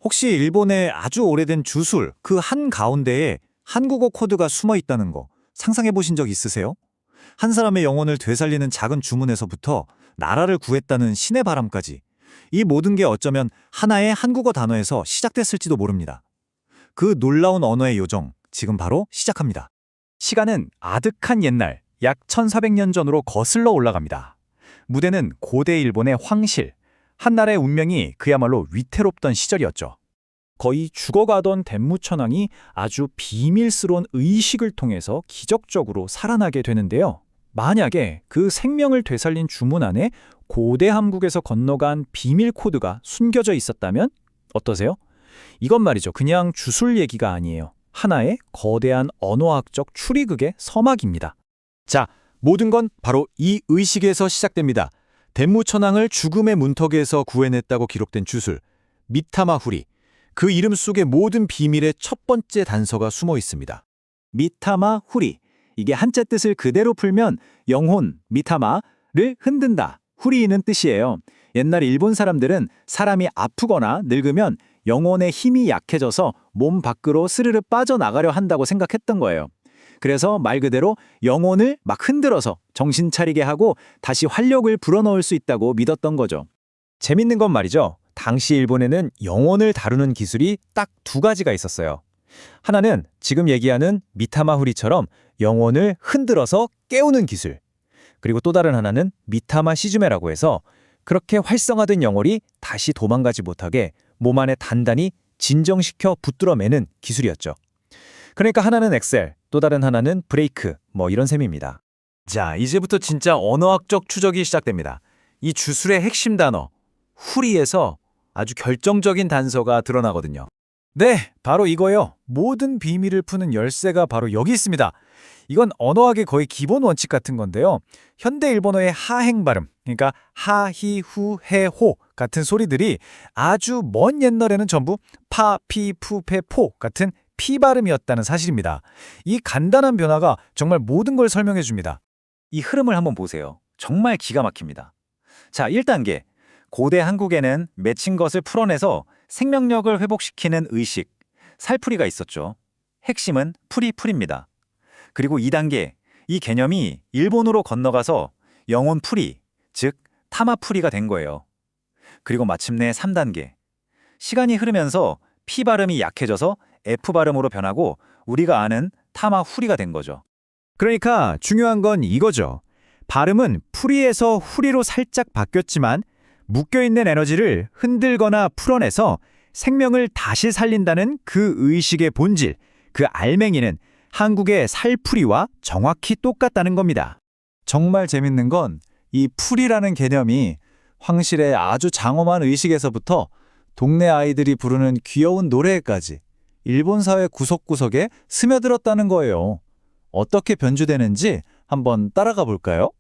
혹시 일본의 아주 오래된 주술 그 한가운데에 한국어 코드가 숨어 있다는 거 상상해 보신 적 있으세요? 한 사람의 영혼을 되살리는 작은 주문에서부터 나라를 구했다는 신의 바람까지 이 모든 게 어쩌면 하나의 한국어 단어에서 시작됐을지도 모릅니다. 그 놀라운 언어의 요정, 지금 바로 시작합니다. 시간은 아득한 옛날, 약 1400년 전으로 거슬러 올라갑니다. 무대는 고대 일본의 황실, 한나라의 운명이 그야말로 위태롭던 시절이었죠. 거의 죽어가던 덴무천왕이 아주 비밀스러운 의식을 통해서 기적적으로 살아나게 되는데요. 만약에 그 생명을 되살린 주문 안에 고대 한국에서 건너간 비밀 코드가 숨겨져 있었다면 어떠세요? 이건 말이죠. 그냥 주술 얘기가 아니에요. 하나의 거대한 언어학적 추리극의 서막입니다. 자, 모든 건 바로 이 의식에서 시작됩니다. 덴무천왕을 죽음의 문턱에서 구해냈다고 기록된 주술, 미타마후리. 그 이름 속에 모든 비밀의 첫 번째 단서가 숨어 있습니다. 미타마후리. 이게 한자 뜻을 그대로 풀면 영혼, 미타마를 흔든다, 후리는 뜻이에요. 옛날 일본 사람들은 사람이 아프거나 늙으면 영혼의 힘이 약해져서 몸 밖으로 스르르 빠져나가려 한다고 생각했던 거예요. 그래서 말 그대로 영혼을 막 흔들어서 정신 차리게 하고 다시 활력을 불어넣을 수 있다고 믿었던 거죠. 재밌는 건 말이죠. 당시 일본에는 영혼을 다루는 기술이 딱 두 가지가 있었어요. 하나는 지금 얘기하는 미타마후리처럼 영혼을 흔들어서 깨우는 기술. 그리고 또 다른 하나는 미타마 시즈메라고 해서 그렇게 활성화된 영혼이 다시 도망가지 못하게 몸 안에 단단히 진정시켜 붙들어매는 기술이었죠. 그러니까 하나는 엑셀, 또 다른 하나는 브레이크, 이런 셈입니다. 자, 이제부터 진짜 언어학적 추적이 시작됩니다. 이 주술의 핵심 단어, 후리에서 아주 결정적인 단서가 드러나거든요. 네, 바로 이거요. 모든 비밀을 푸는 열쇠가 바로 여기 있습니다. 이건 언어학의 거의 기본 원칙 같은 건데요. 현대 일본어의 하행 발음, 그러니까 하, 히, 후, 해, 호 같은 소리들이 아주 먼 옛날에는 전부 파, 피, 푸, 페, 포 같은 피 발음이었다는 사실입니다. 이 간단한 변화가 정말 모든 걸 설명해 줍니다. 이 흐름을 한번 보세요. 정말 기가 막힙니다. 자, 1단계. 고대 한국에는 맺힌 것을 풀어내서 생명력을 회복시키는 의식, 살풀이가 있었죠. 핵심은 풀이입니다. 그리고 2단계, 이 개념이 일본으로 건너가서 영혼 풀이, 즉 타마풀이가 된 거예요. 그리고 마침내 3단계, 시간이 흐르면서 피 발음이 약해져서 F 발음으로 변하고 우리가 아는 타마후리가 된 거죠. 그러니까 중요한 건 이거죠. 발음은 풀이에서 후리로 살짝 바뀌었지만 묶여있는 에너지를 흔들거나 풀어내서 생명을 다시 살린다는 그 의식의 본질, 그 알맹이는 한국의 살풀이와 정확히 똑같다는 겁니다. 정말 재밌는 건 이 풀이라는 개념이 황실의 아주 장엄한 의식에서부터 동네 아이들이 부르는 귀여운 노래까지 일본 사회 구석구석에 스며들었다는 거예요. 어떻게 변주되는지 한번 따라가 볼까요?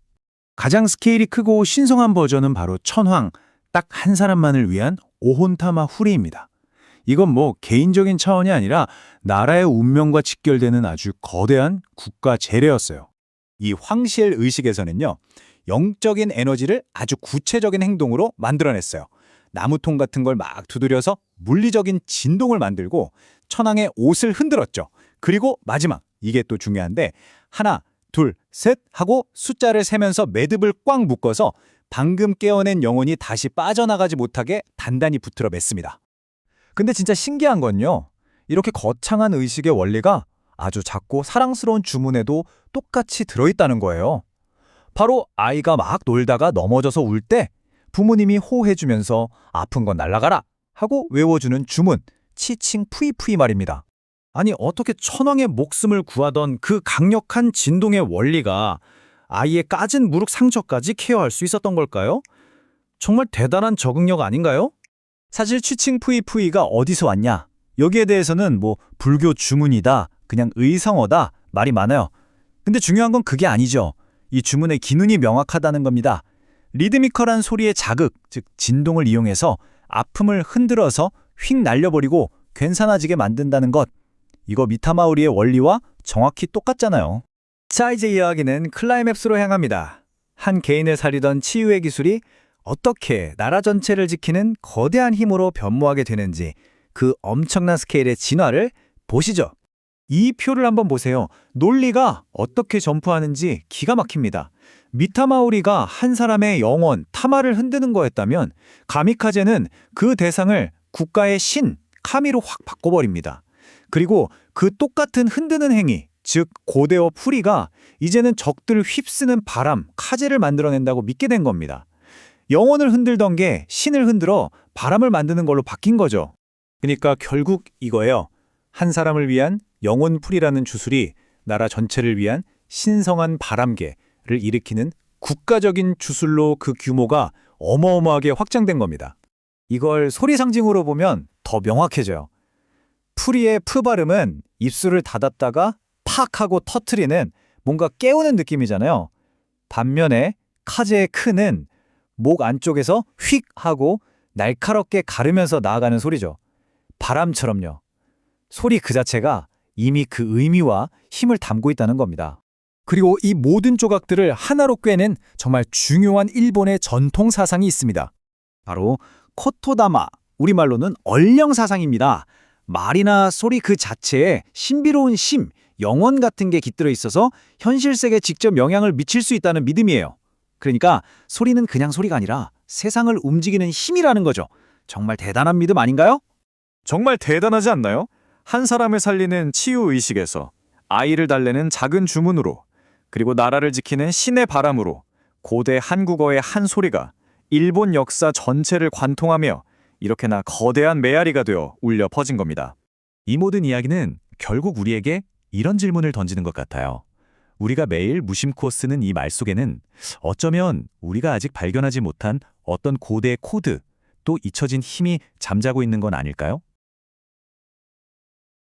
가장 스케일이 크고 신성한 버전은 바로 천황, 딱 한 사람만을 위한 오혼타마 후리입니다. 이건 개인적인 차원이 아니라 나라의 운명과 직결되는 아주 거대한 국가 제례였어요. 이 황실 의식에서는요, 영적인 에너지를 아주 구체적인 행동으로 만들어냈어요. 나무통 같은 걸 막 두드려서 물리적인 진동을 만들고 천황의 옷을 흔들었죠. 그리고 마지막, 이게 또 중요한데 하나, 둘, 셋 하고 숫자를 세면서 매듭을 꽉 묶어서 방금 깨어낸 영혼이 다시 빠져나가지 못하게 단단히 붙들어 맸습니다. 근데 진짜 신기한 건요, 이렇게 거창한 의식의 원리가 아주 작고 사랑스러운 주문에도 똑같이 들어있다는 거예요. 바로 아이가 막 놀다가 넘어져서 울 때 부모님이 호해주면서 아픈 건 날아가라 하고 외워주는 주문, 치칭 푸이푸이 말입니다. 아니, 어떻게 천왕의 목숨을 구하던 그 강력한 진동의 원리가 아이의 까진 무릎 상처까지 케어할 수 있었던 걸까요? 정말 대단한 적응력 아닌가요? 사실 치칭 푸이푸이가 어디서 왔냐? 여기에 대해서는 불교 주문이다, 그냥 의성어다 말이 많아요. 근데 중요한 건 그게 아니죠. 이 주문의 기능이 명확하다는 겁니다. 리드미컬한 소리의 자극, 즉 진동을 이용해서 아픔을 흔들어서 휙 날려버리고 괜찮아지게 만든다는 것. 이거 미타마우리의 원리와 정확히 똑같잖아요. 자, 이제 이야기는 클라이맥스로 향합니다. 한 개인을 살리던 치유의 기술이 어떻게 나라 전체를 지키는 거대한 힘으로 변모하게 되는지, 그 엄청난 스케일의 진화를 보시죠. 이 표를 한번 보세요. 논리가 어떻게 점프하는지 기가 막힙니다. 미타마오리가 한 사람의 영혼, 타마를 흔드는 거였다면 가미카제는 그 대상을 국가의 신, 카미로 확 바꿔버립니다. 그리고 그 똑같은 흔드는 행위, 즉 고대어 풀이가 이제는 적들을 휩쓰는 바람, 카제를 만들어낸다고 믿게 된 겁니다. 영혼을 흔들던 게 신을 흔들어 바람을 만드는 걸로 바뀐 거죠. 그러니까 결국 이거예요. 한 사람을 위한 영혼풀이라는 주술이 나라 전체를 위한 신성한 바람개를 일으키는 국가적인 주술로 그 규모가 어마어마하게 확장된 겁니다. 이걸 소리 상징으로 보면 더 명확해져요. 풀이의 프 발음은 입술을 닫았다가 팍 하고 터트리는 뭔가 깨우는 느낌이잖아요. 반면에 카제의 크는 목 안쪽에서 휙 하고 날카롭게 가르면서 나아가는 소리죠. 바람처럼요. 소리 그 자체가 이미 그 의미와 힘을 담고 있다는 겁니다. 그리고 이 모든 조각들을 하나로 꿰는 정말 중요한 일본의 전통 사상이 있습니다. 바로 코토다마, 우리말로는 얼령사상입니다. 말이나 소리 그 자체에 신비로운 심, 영혼 같은 게 깃들어 있어서 현실 세계에 직접 영향을 미칠 수 있다는 믿음이에요. 그러니까 소리는 그냥 소리가 아니라 세상을 움직이는 힘이라는 거죠. 정말 대단한 믿음 아닌가요? 정말 대단하지 않나요? 한 사람을 살리는 치유의식에서 아이를 달래는 작은 주문으로 그리고 나라를 지키는 신의 바람으로 고대 한국어의 한 소리가 일본 역사 전체를 관통하며 이렇게나 거대한 메아리가 되어 울려 퍼진 겁니다. 이 모든 이야기는 결국 우리에게 이런 질문을 던지는 것 같아요. 우리가 매일 무심코 쓰는 이 말 속에는 어쩌면 우리가 아직 발견하지 못한 어떤 고대의 코드, 또 잊혀진 힘이 잠자고 있는 건 아닐까요?